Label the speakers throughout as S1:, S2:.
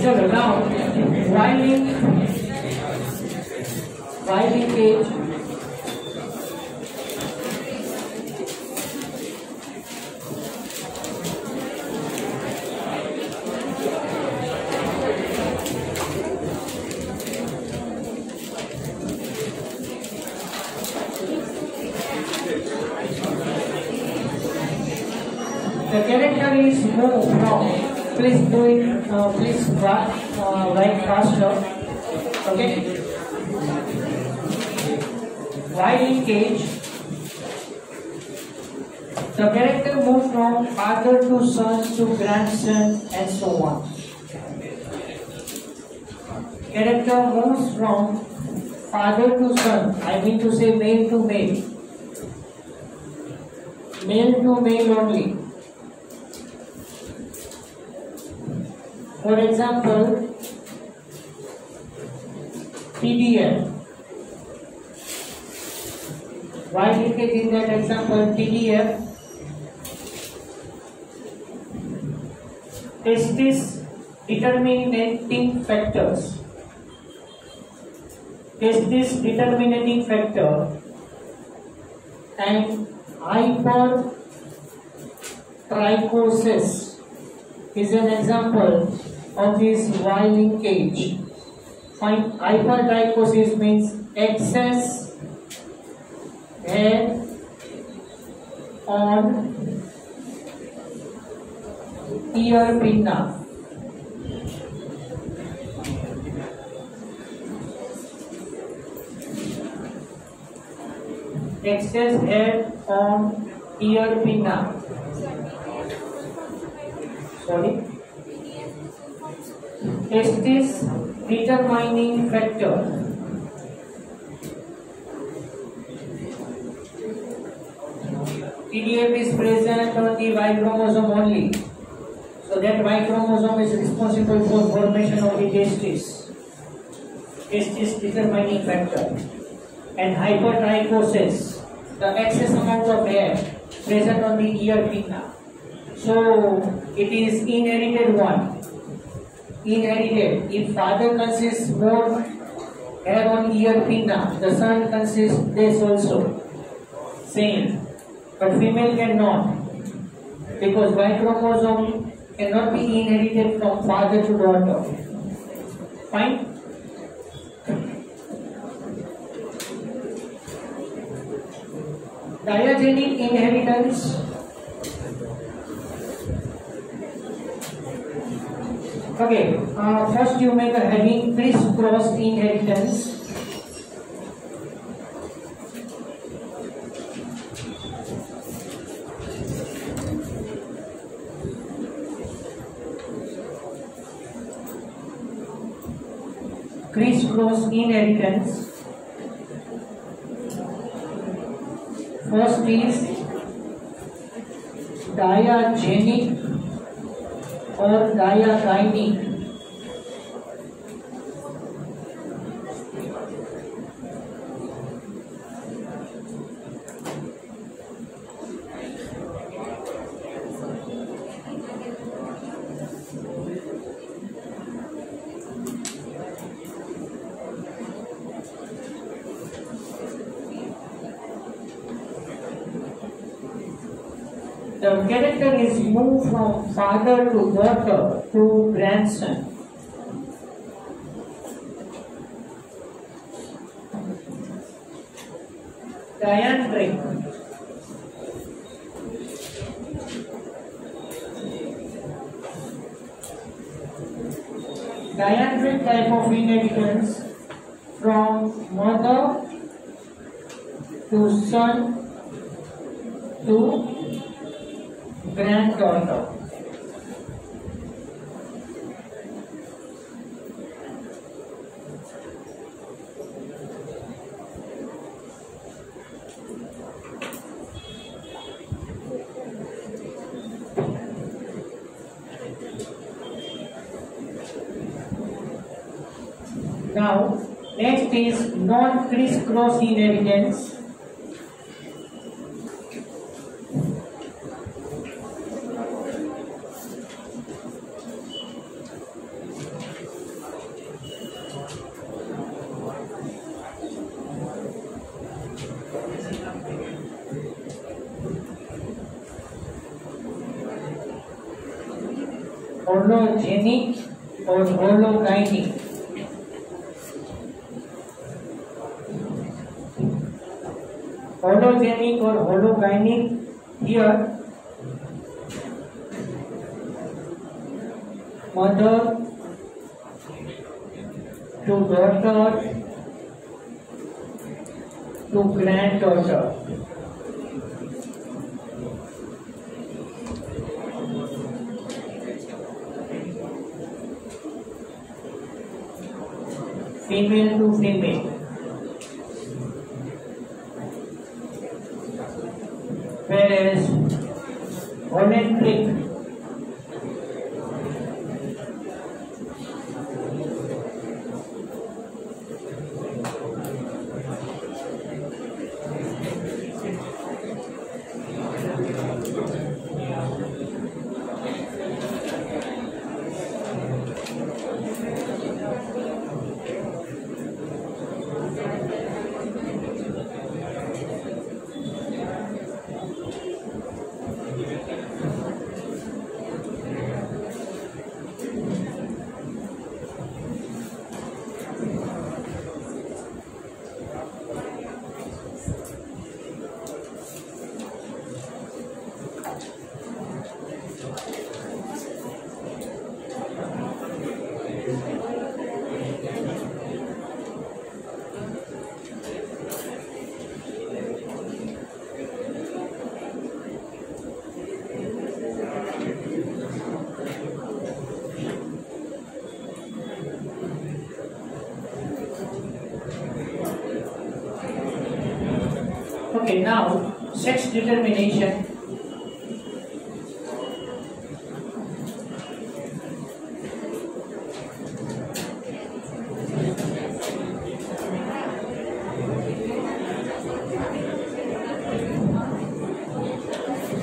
S1: चलो now while linkage the character is moved from, please do it, please write faster, okay? While linkage, the character moves from father to son to grandson and so on. Character moves from father to son, I mean to say male to male only. For example, TDF. While linkage in that example, TDF, testis determining factors. Testis determining factor and hypertrichosis is an example of this while linkage. Hypertrichosis means excess hair on ear pinna. Excess hair on ear pinna. Sorry. Testis determining factor. TDF is present on the Y chromosome only. So that Y chromosome is responsible for formation of the testis. Testis determining factor. And hypertrichosis, the excess amount of hair present on the ear pinna. So it is inherited one. Inherited. If father consists more hair on ear pinna, the son consists less also. Same. But female cannot. Because Y chromosome cannot be inherited from father to daughter. Fine? Diagenic inheritance. Okay, first you make a heading, criss-cross inheritance. Criss-cross inheritance. First is diagenic or diagynic. The character is moved from father to daughter to grandson. Diandric. Diandric type of inheritance from mother to son to granddaughter. Now, next is non-criss-cross inheritance. Hologenic or hologynic. Hologenic or hologynic, here mother to daughter to granddaughter. Female to female. Whereas Holendrick Okay, now sex determination.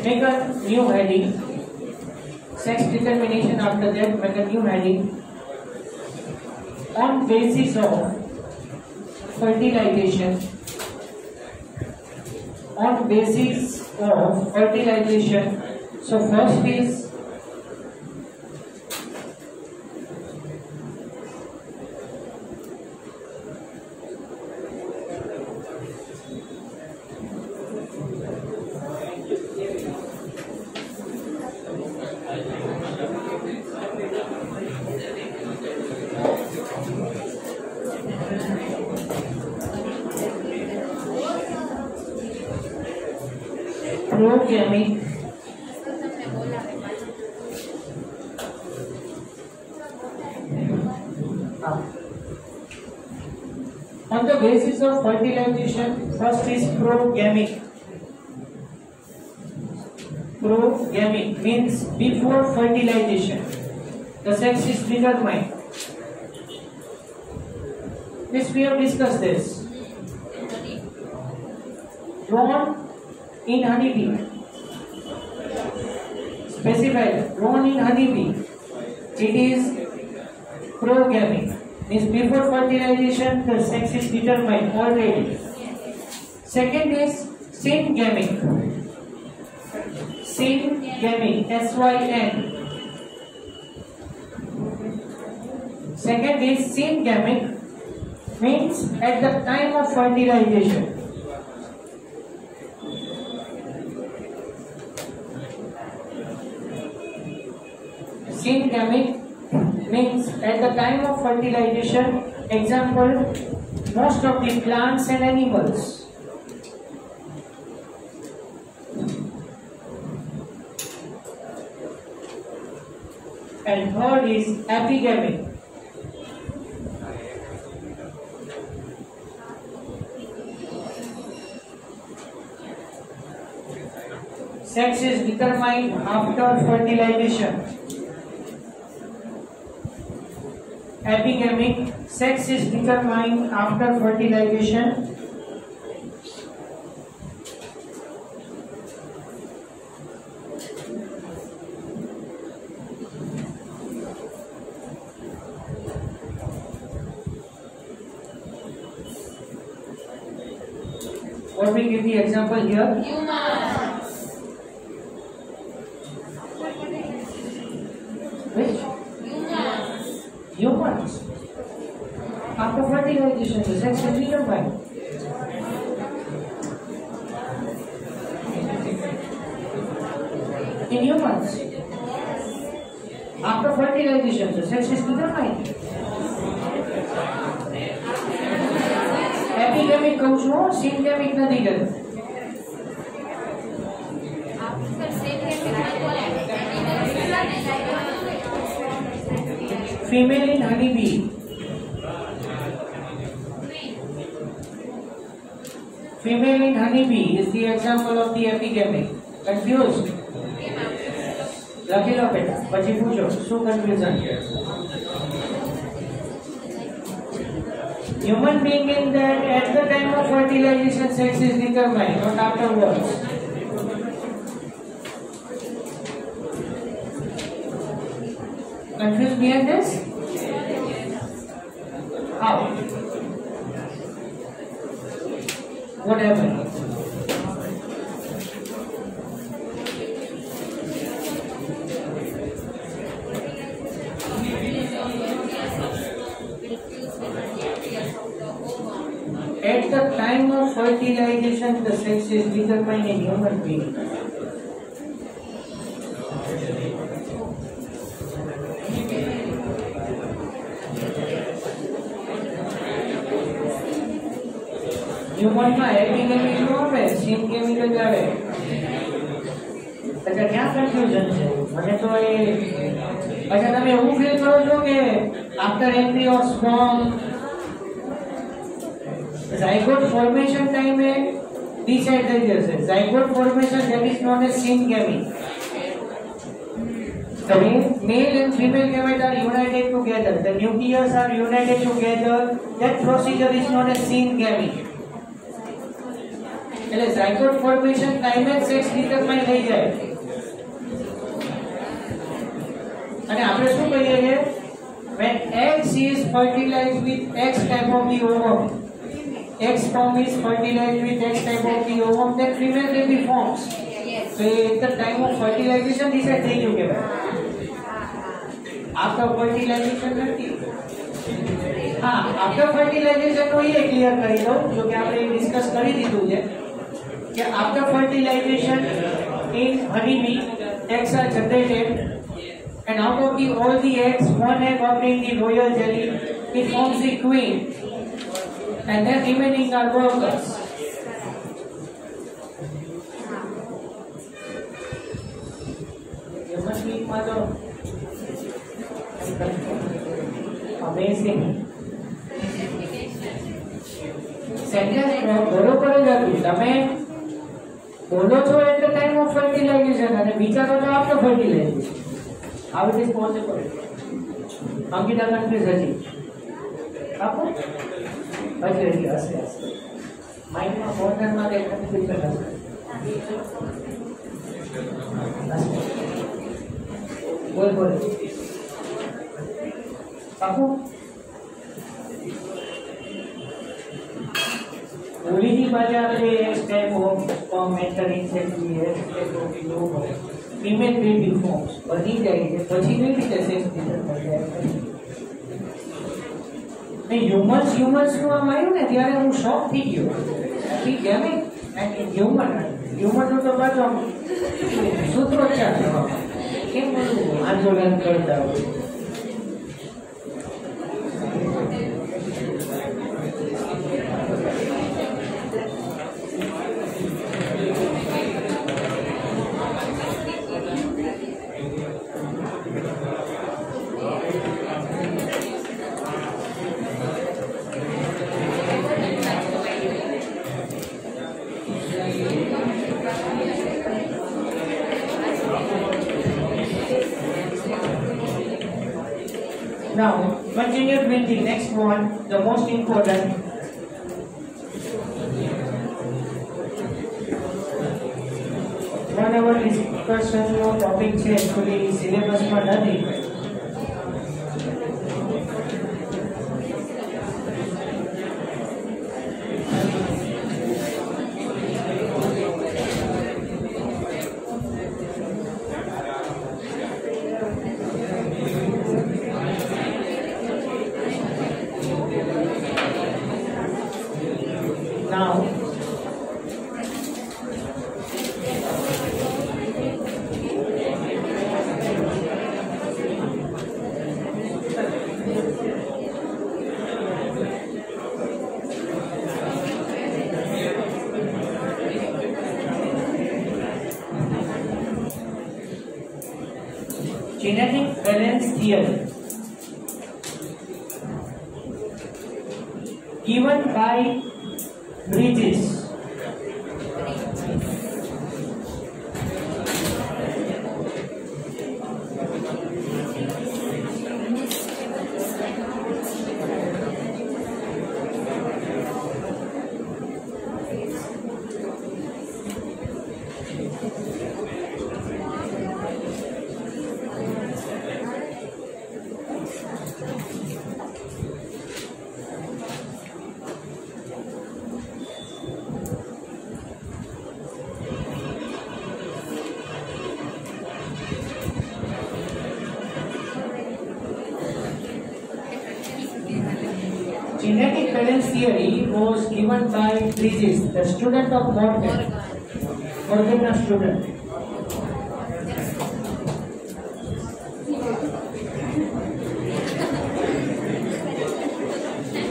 S1: Make a new heading. Sex determination. After that, make a new heading. On basis of fertilization. On basis of fertilization. So first is progamy. On the basis of fertilization, first is progamic. Progamic means before fertilization, the sex is determined. This we have discussed this. Drone in honeybee. Specified drone in honeybee. It is progamic. Means before fertilization, the sex is determined already. Second is syngamic. Syngamic. SYN. Second is syngamic. Means at the time of fertilization. Syngamic means at the time of fertilization. Example, most of the plants and animals. And third is epigamic. Sex is determined after fertilization. Epigamic, sex is determined after fertilization. What we give the example here? Which? Humans. After fertilization, the sex is determined. In humans, after fertilization, the sex is determined. Epigamic કહું છું, syngamic નથી કહેતો. Female in honeybee. Female in honeybee is the example of the epigamic. Confused? લખી લો બેટા, પછી પૂછો શું confusion. Human being in that at the time of fertilization sex is determined, not afterwards. Confused behind this? How? What happened? At the time of fertilization, the sex is determined in human being. Human માં એપિગેમિક નો આવે, સિનગેમિક જ આવે. अच्छा क्या confusion છે? મને તો એ अच्छा તમે એવું ફીલ કરો છો કે after entry of sperm zygote formation time में डिसाइड થઈ જશે. zygote formation that is known as syngamy. So male and female gamete are united together. The nucleus are united together. That procedure is known as syngamy. એટલે zygote formation time में sex determine થઈ જાય. અને આપણે શું કહીએ છીએ? When X is fertilized with X type of the ovum, X sperm is fertilized with X type of the ovum, then female baby forms. So at the time of fertilization, decide થઈ ગયું કે ભાઈ. After fertilization નથી. હા, after fertilization નો એ clear કરી દઉં, જો કે આપણે ડિસ્કસ કરી દીધું છે કે after fertilization in honeybee, eggs are generated. And out of all the eggs, one egg obtains the royal jelly. It forms the queen, and then remaining are workers. Human being mother, amazing. Sentence બરોબર જ હતું. તમે બોલો છો at the time of fertilization અને વિચારો છો after fertilization. How it is possible? Ankita confuse है जी. आपको बच रही है ऐसे ऐसे. माइंड में मोटर में देख कंफ्यूज कर रहा है. बोल. आपको बोली नहीं बात आपने स्टेप हो मेंटरिंग से की है स्टेप हो कि लोग फीमेल बेबी फॉर्म्स बनी जाएगी પછી કેવી રીતે સેક્સ ડિટરમાઇન થાય. મે હ્યુમન્સ નું આમ આવ્યું ને ત્યારે હું શોક થઈ ગયો. એપિગેમિક એન્ડ હ્યુમન નું તો પાછો સૂત્રોચ્ચાર થવા કેમ બધું આંદોલન કરતા હોય. Now, continue with the next one, the most important. One hour discussion of topic છે actually syllabus માં નથી. valence theory given by Bridges. Genetic valence theory was given by Bridges, the student of Morgan. Morgan a student.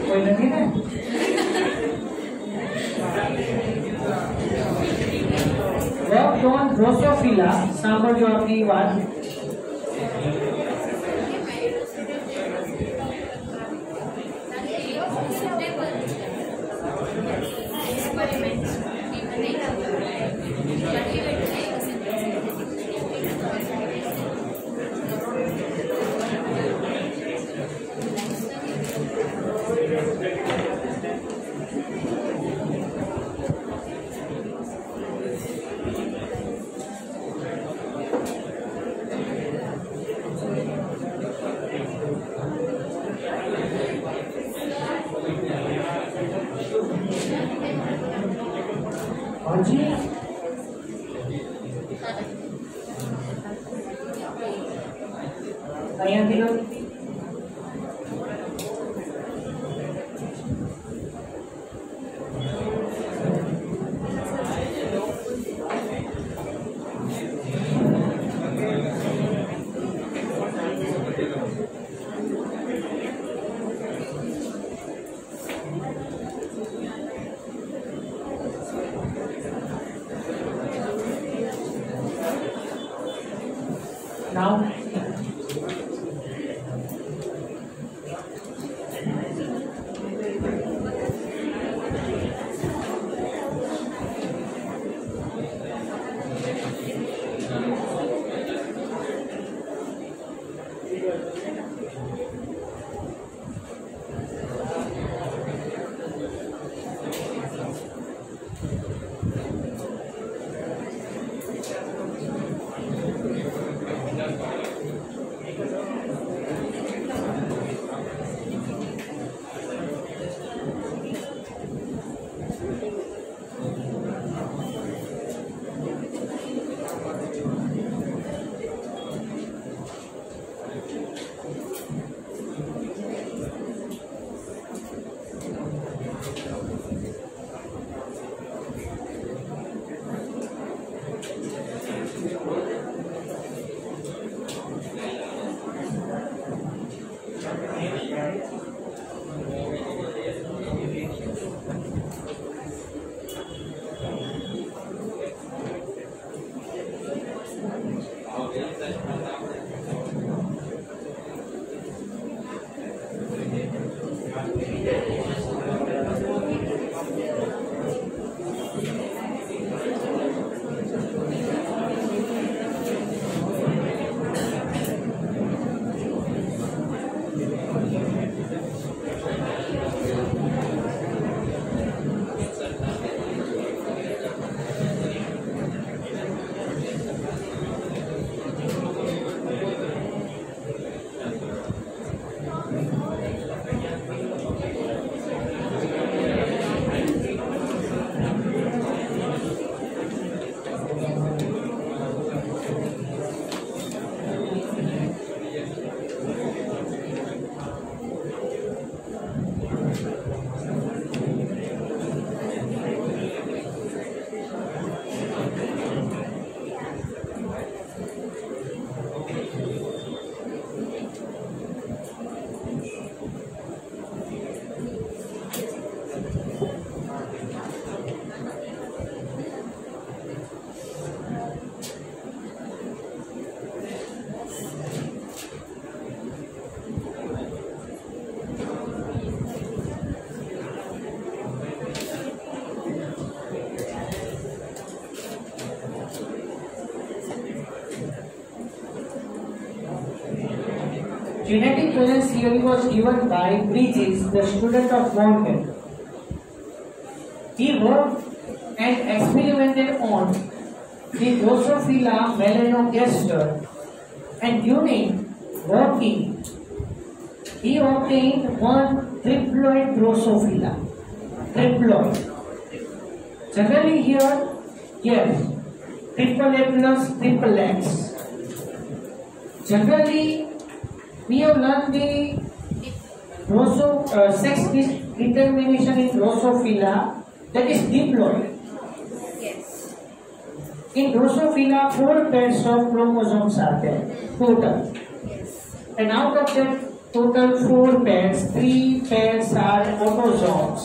S1: कोई नहीं है? Worked on Drosophila, sambar जो आपकी बात जी અહીંયા થી લો now Genetic balance theory was given by Bridges, the student of Morgan. He worked and experimented on the Drosophila melanogaster, and during working, he obtained one triploid Drosophila. Triploid. Generally here, yes, triple A plus triple X. Generally, we have learned the sex determination in Drosophila, that is diploid.
S2: Yes.
S1: In Drosophila, 4 pairs of chromosomes are there, total.
S2: Yes.
S1: And out of that total 4 pairs, 3 pairs are autosomes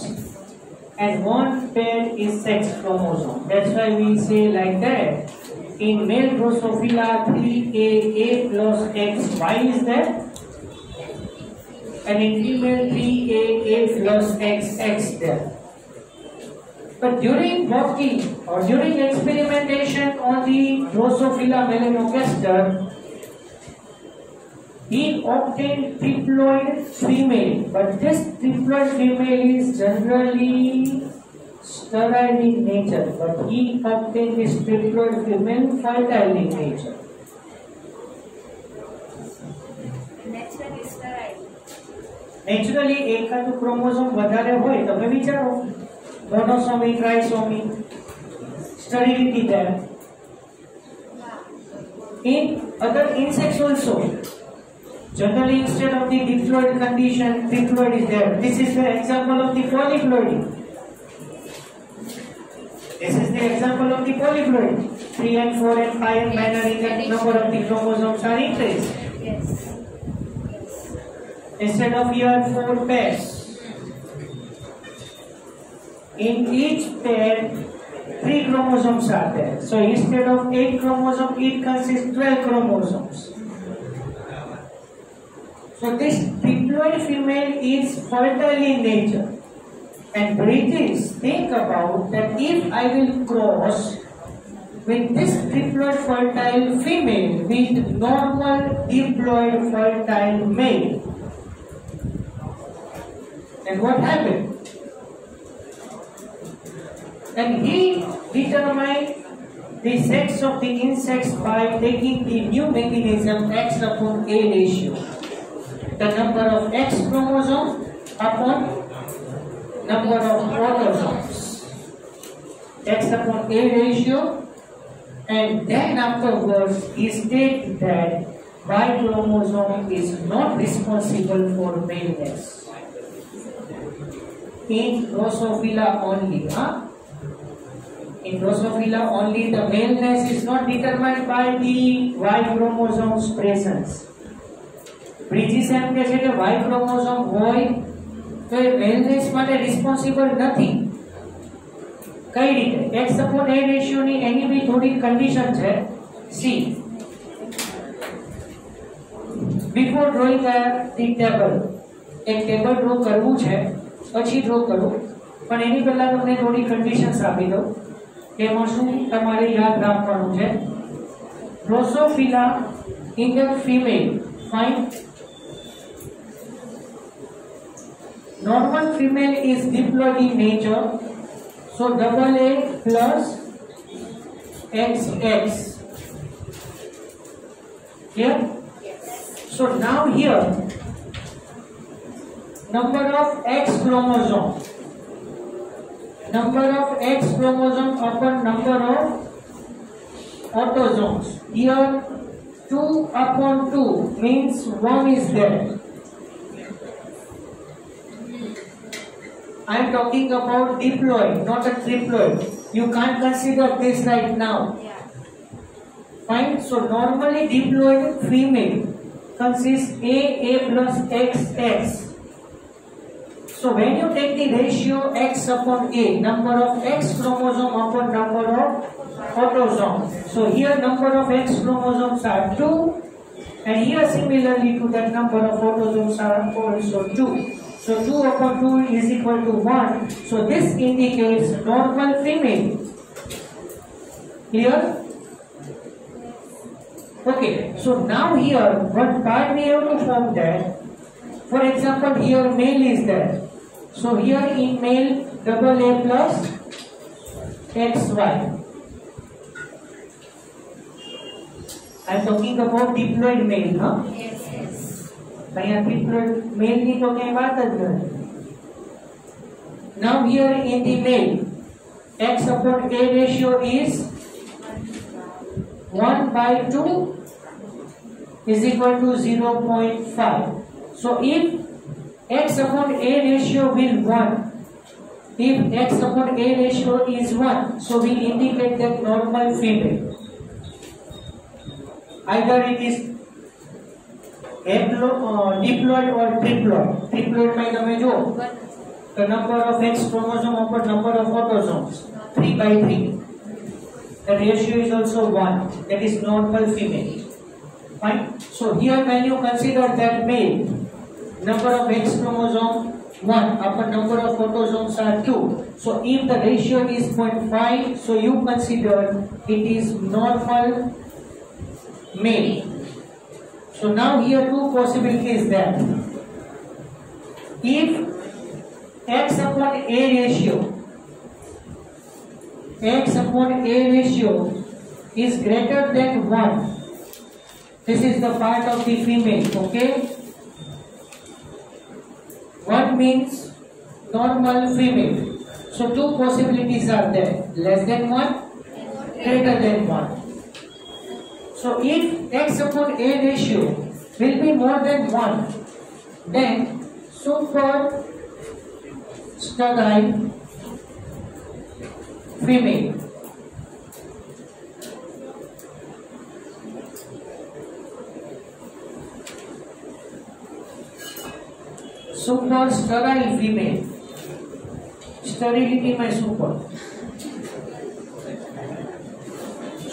S1: and 1 pair is sex chromosome. That's why we say like that. In male Drosophila, 3A plus XY is there, and in female 3A plus XX there. But during working or during experimentation on the Drosophila melanogaster, he obtained triploid female, but this triploid female is generally sterile in nature, but he obtained this triploid female fertile in nature.
S2: Naturally sterile.
S1: Naturally, એકાદું chromosome વધારે હોય તમે વિચારો, મોનોસોમી, ટ્રાઇસોમી, sterility there. In other insects also, generally instead of the diploid condition, triploid is there. This is the example of the polyploidy. This is the example of the polyploidy. 3 and 4 and 5 and binary, the number of the chromosomes are increased.
S2: Yes.
S1: Instead of here 4 pairs, in each pair 3 chromosomes are there. So instead of 8 chromosomes, it consists 12 chromosomes. So this triploid female is fertile in nature. And British think about that if I will cross with this triploid fertile female with normal diploid fertile male, and what happened? And he determined the sex of the insects by taking the new mechanism X upon A ratio. The number of X chromosomes upon number of autosomes. X upon A ratio, and then afterwards he stated that Y chromosome is not responsible for maleness. In Drosophila only, In Drosophila only, the maleness is not determined by the Y chromosome's presence. Bridges એમ કહે છે કે Y chromosome હોય તો એ maleness માટે responsible નથી. કઈ રીતે? X upon A ratio ની એની બી થોડી condition છે. See, before drawing the table, એક ટેબલ ડ્રો કરવું છે, પછી ડ્રો કરું, પણ એની પહેલા તમને થોડી કન્ડિશન્સ આપી દઉં કે એમાં શું તમારે યાદ રાખવાનું છે. Drosophila in the female, fine. Normal female is diploid in nature, so double A plus XX. Here? So now here, number of X chromosome upon number of autosomes. Here 2 upon 2 means 1 is there. I am talking about diploid, not a triploid. You can't consider this right now.
S2: Yeah.
S1: Fine. So normally diploid female consists A plus XX. So when you take the ratio X upon A, number of X chromosome upon number of autosomes. So here number of X chromosomes are 2, and here similarly to that number of autosomes are also 2. So 2 upon 2 is equal to 1. So this indicates normal female. Clear? Okay, so now here, one part we have to form that. For example, here male is there. So here in male, double A plus XY. I am talking about diploid male, huh?
S2: Yes, yes.
S1: અહીંયા diploid male ની તો કઈ વાત જ નથી. Now here in the male, X upon A ratio is 1 by 2 is equal to 0.5. So if X upon A ratio will 1, if X upon A ratio is 1, so we indicate that normal female. Either it is diploid or triploid. Triploid में તમે જો the number of X chromosome upon number of autosomes 3 by 3. The ratio is also 1. That is normal female. Fine. So here when you consider that male, number of X chromosome 1 upon number of autosomes are 2. So if the ratio is 0.5, so you consider it is normal male. So now here two possibilities there. If X upon A ratio is greater than 1, this is the part of the female, okay? 1 means normal female. So two possibilities are there, less than 1, greater than 1. So if X upon A ratio will be more than 1, then super sterile female. Super sterile female. Sterility my super.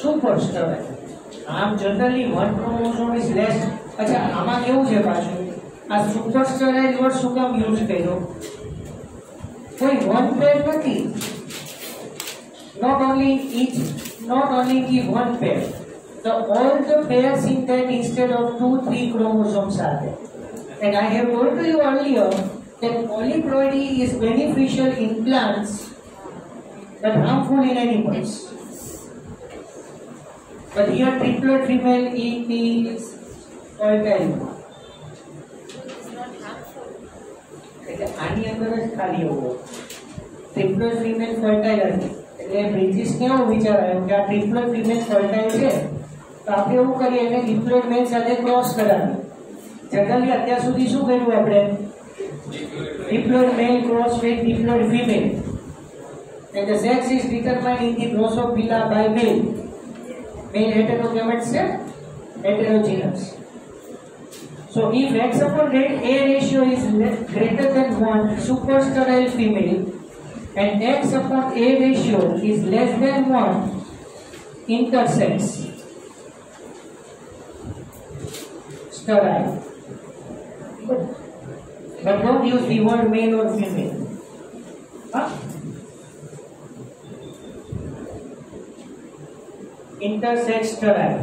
S1: Super sterile. આમ generally one chromosome is less. અચ્છા આમાં કેવું છે પાછું આ super સ્ટેરાઇલ word શું કામ use કર્યો? કોઈ વન પેર નથી. not only the one pair, all the pairs in that instead of 2-3 chromosomes are there. And I have told to you earlier that polyploidy is beneficial in plants but harmful in animals. But here triploid female is fertile.
S2: It's not harmful.
S1: એટલે આની અંદર જ ખાલી એવું triploid female fertile હતી. એટલે bridges કેવો વિચાર આવ્યો કે આ triploid female fertile છે તો આપણે એવું કરીએ એને diploid male સાથે ક્રોસ કરાવીએ. જનરલી અત્યાર સુધી શું કર્યું આપણે? diploid male cross with diploid female. And the sex is determined in the Drosophila by male. Male heterogametes are heterogeneous. So if X upon A ratio is greater than 1, super sterile female, and X upon A ratio is less than 1, intersex sterile. But don't use the word male or female. Huh? Intersex sterile,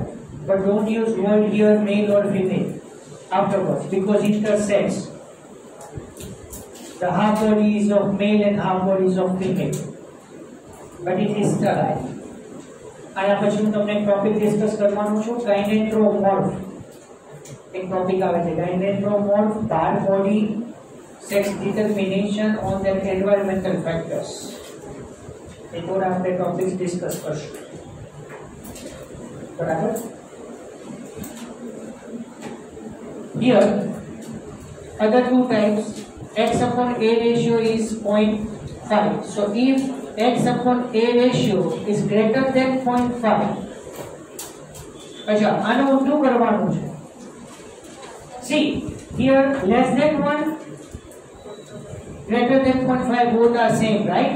S1: but don't use word here male or female afterwards, because intersex, the half body is of male and half body is of female, but it is sterile. આના પછી હું તમને topic discuss કરવાનો છું, ગાયનેન્ટ્રોમોર્ફ. એક topic આવે છે gynandromorph, Barr body, sex determination on their environmental factors. એ થોડા આપણે ટોપિક્સ ડિસ્કસ કરશું. બરાબર? Here, other two times, X upon A ratio is 0.5. So if X upon A ratio is greater than 0.5, अच्छा, आनो उल्टू करवानो है. See, here less than 1, greater than 0.5, both are same, right?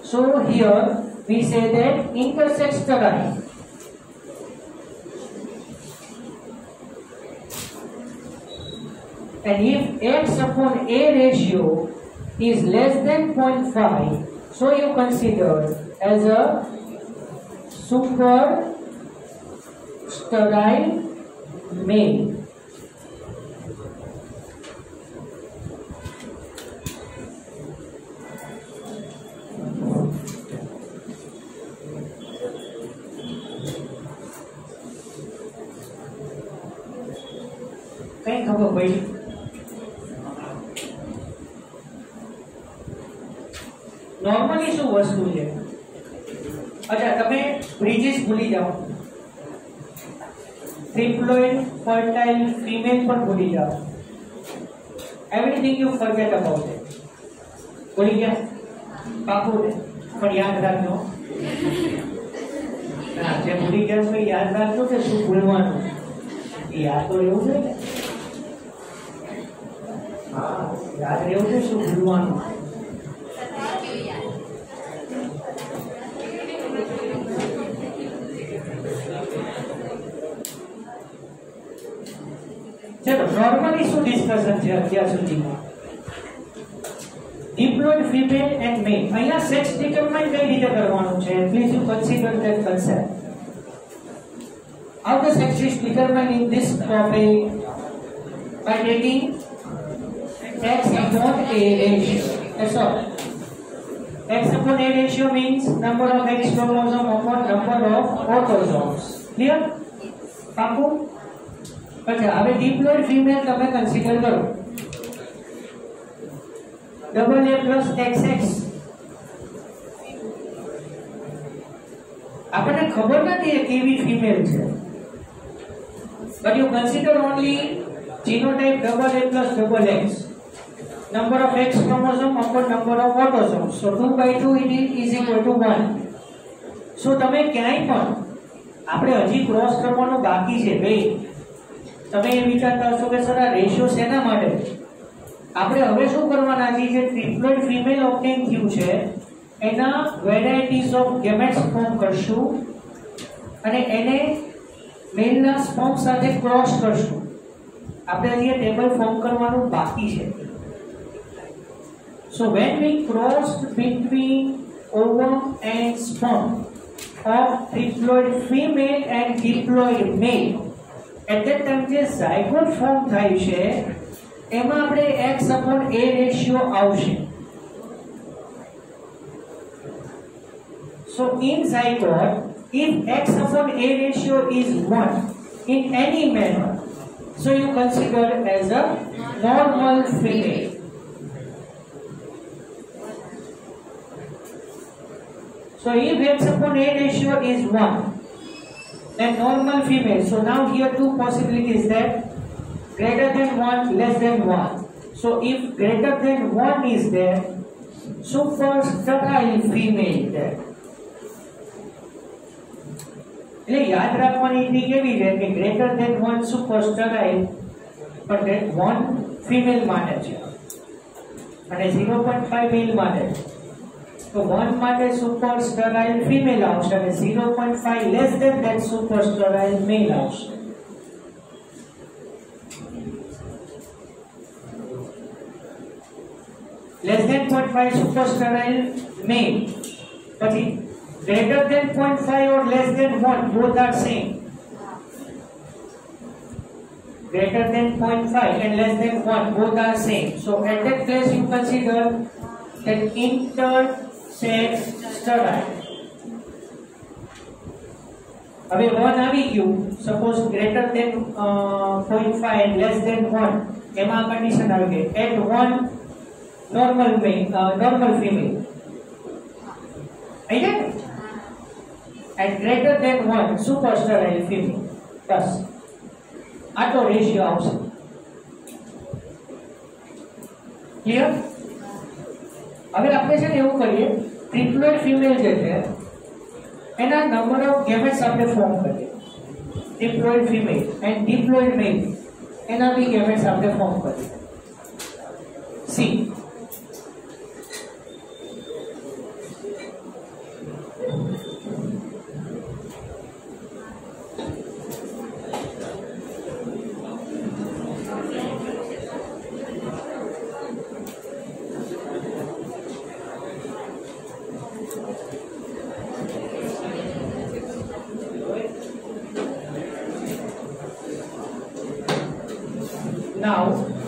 S1: So here we say that intersex sterile. And if X upon A ratio is less than 0.5, so you consider as a super sterile male. કઈ ખબર પડી? Normally શું વસ્તુ છે? અચ્છા, તમે bridges ભૂલી જાઓ, triploid fertile female પણ ભૂલી જાઓ. Everything you forget about it. ભૂલી ગયા? પાકું ને? પણ યાદ રાખજો. હા, જે ભૂલી ગયા છો યાદ રાખજો કે શું ભૂલવાનું. યાદ તો રહેવું જોઈએ ને. હા, યાદ રહેવું છે શું ભૂલવાનું. ચલો, નોર્મલી શું ડિસ્કશન છે અત્યાર સુધીમાં? ડિપ્લોઇડ ફિમેલ એન્ડ મેલ. અહીંયા સેક્સ ડિટરમાઇન કઈ રીતે કરવાનું છે? Please you consider that concept. How the sex is determined in this topic? By taking X upon A ratio. That's all. X upon A ratio means number of X chromosome upon number of autosomes. Clear? પાકું? अच्छा, હવે diploid female તમે consider કરો. Double A plus XX. આપણને ખબર નથી એ કેવી female છે. But you consider only genotype double A plus double X. Number of X chromosome upon number of autosomes. So 2 by 2 is equal to 1. So તમે ક્યાંય પણ આપણે હજી ક્રોસ કરવાનું બાકી છે ભાઈ. તમે એ વિચારતા હશો કે સર આ રેશિયો શેના માટે? આપણે હવે શું કરવાના છે? જે ટ્રિપ્લોઇડ ફિમેલ ઓબ્ટેન થયું છે એના વેરાયટીઝ ઓફ ગેમેટ્સ ફોર્મ કરશું અને એને મેલના સ્પર્મ સાથે ક્રોસ કરશું. આપણે હજી ટેબલ ફોર્મ કરવાનું બાકી છે. So when we crossed between ovum and sperm of triploid female and diploid male, at that time જે ઝાયગોટ ફોર્મ થાય છે એમાં આપણે x upon a રેશિયો આવશે. So in zygote, if x upon a ratio is 1 in any manner, so you consider as a normal female. So if x upon a ratio is 1, then normal female. So now here two possibilities, that greater than 1, less than 1. So if greater than 1 is there, super sterile female there. એટલે યાદ રાખવાની રીત કેવી છે કે greater than 1 super sterile, પણ that 1 female માટે છે અને 0.5 મેલ માટે છે. તો 1 માટે સુપર સ્ટરાઇલ ફિમેલ આવશે અને 0.5 less than that super sterile male આવશે. Less than 0.5 super sterile male, પછી greater than 0.5 or less than 1, both are same. Greater than 0.5 and less than 1, both are same. So at that place you consider that intersex sterile. હવે 1 આવી ગયું, suppose greater than 0.5 and less than 1, એમાં condition આવી ગઈ at 1 normal male, normal female. આવી જાય? At greater than 1 super sterile female. બસ આટલો ratio આવશે. ક્લિયર? હવે આપણે છે ને એવું કરીએ, ટ્રિપ્લોઇડ ફિમેલ જે છે એના નંબર ઓફ ગેમેટ્સ આપણે ફોર્મ કરીએ. ટ્રિપ્લોઇડ ફિમેલ એન્ડ ડિપ્લોઇડ મેલ એના બી ગેમેટ્સ આપણે ફોર્મ કરીએ. C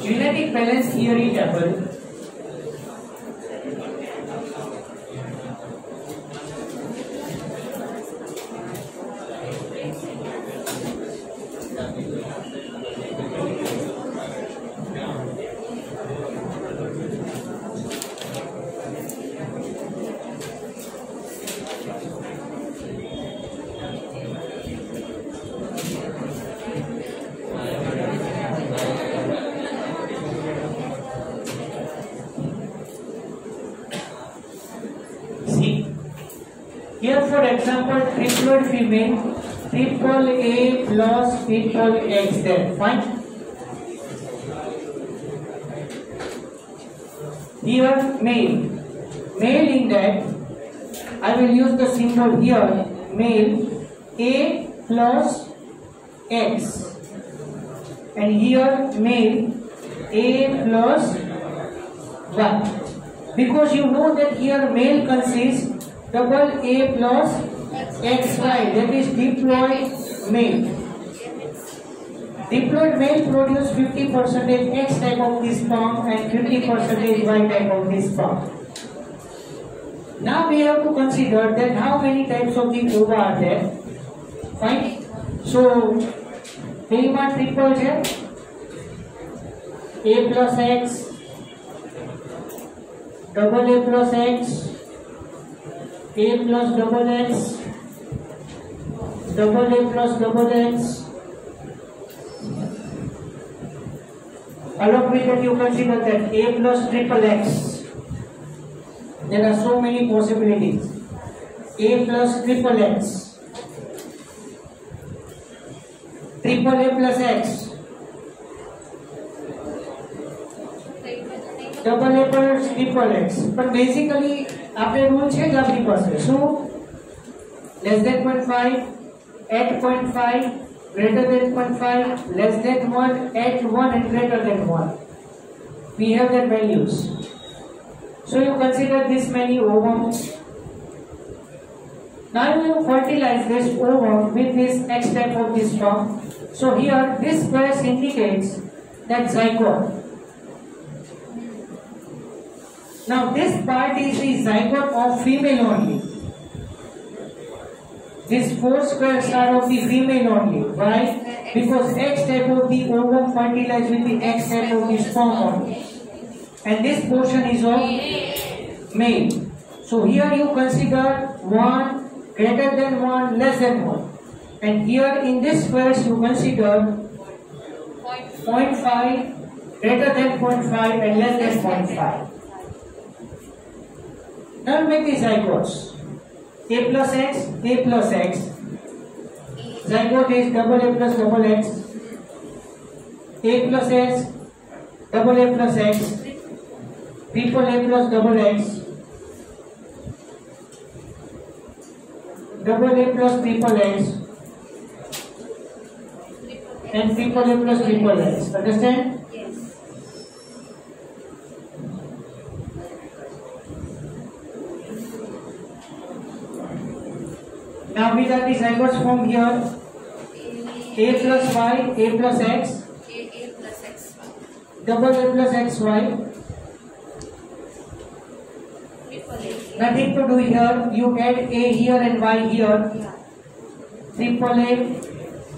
S1: genetic balance theory table. Here, for example, triploid female, triple A plus triple X there. Fine. Here, male. Male in that, I will use the symbol here, male, A plus X. And here, male, A plus 1. Because you know that here male consists double A plus XY, that is diploid male. Diploid male produce 50% X type of this sperm and 50% Y type of this sperm. Now we have to consider that how many types of the ova are there. Fine. So, Pema triple है A plus X, double A plus X, A plus double X, double A plus double X. Along with that, you consider that A plus triple X. There are so many possibilities. A plus triple X, triple A plus X, double A plus triple X. But basically, आपने rule है आपकी पास है. So less than 0.5, at 0.5, greater than 0.5, less than 1, at 1 and greater than 1. We have that values. So you consider this many ovums. Now you fertilize this ovum with this X type of this sperm. So here this square indicates that zygote. Now this part is the zygote of female only. These 4 squares are of the female only. Why? Because X type of the ovum fertilized with the X type of the sperm only. And this portion is of male. So here you consider 1, greater than 1, less than 1. And here in this squares you consider 0.5, greater than 0.5 and less than 0.5. Now make the zygotes. A plus X, A plus X. Zygote is double A plus double X. A plus X, double A plus X. Triple A plus double X. Double A plus triple X. And triple A plus triple X. Understand? Now these are the zygotes from here. A plus Y, A plus X,
S2: A plus X,
S1: double A plus XY. Nothing to do here. You add A here and Y here. Triple A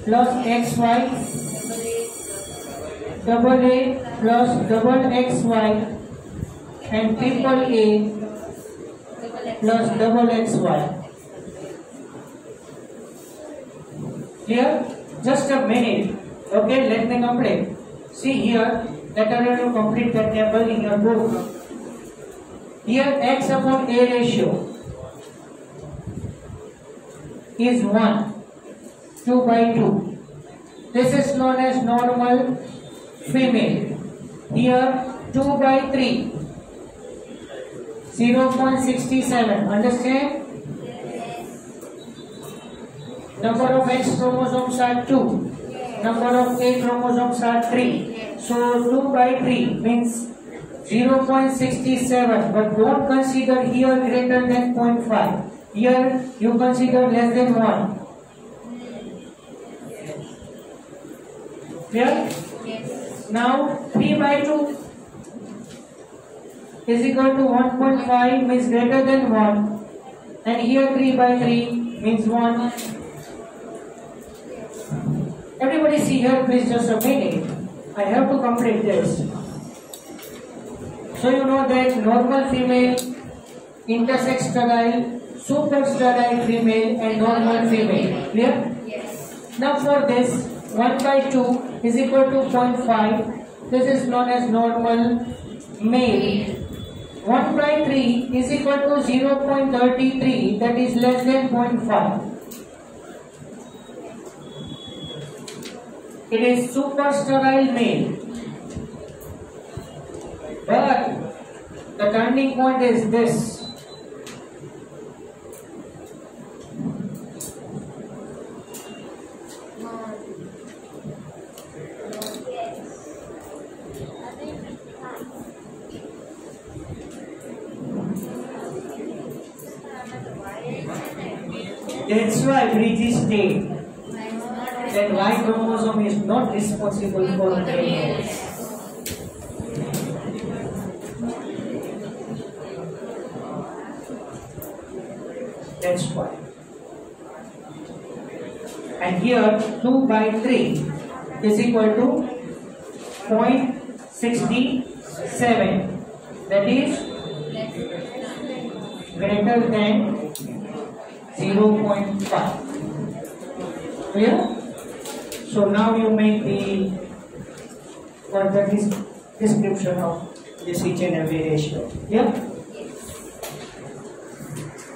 S1: plus XY, double A plus double XY, and triple A plus double XY. Here, just a minute. Okay, let me complete. See here, that I will complete the table in your book. Here, X upon A ratio is 1, 2 by 2. This is known as normal female. Here, 2 by 3, 0.67. Understand? Number of X chromosomes are 2. Number of A chromosomes are 3. So 2 by 3 means 0.67. But don't consider here greater than 0.5. Here you consider less than 1. Clear?
S2: Yes.
S1: Now 3 by 2 is equal to 1.5 means greater than 1, and here 3 by 3 means 1. Everybody see here, please, just a minute. I have to complete this. So you know that normal female, intersex sterile, super sterile female and normal female. Clear?
S2: Yes.
S1: Now for this, 1 by 2 is equal to 0.5. This is known as normal male. 1 by 3 is equal to 0.33, that is less than 0.5. It is super sterile male. But the turning point is this. That's why Bridges state that Y chromosome is not responsible for DNA. That's why. And here 2 by 3 is equal to 0.67. That is greater than 0.5. Clear? So now you make the further description of this each and every ratio. Yeah?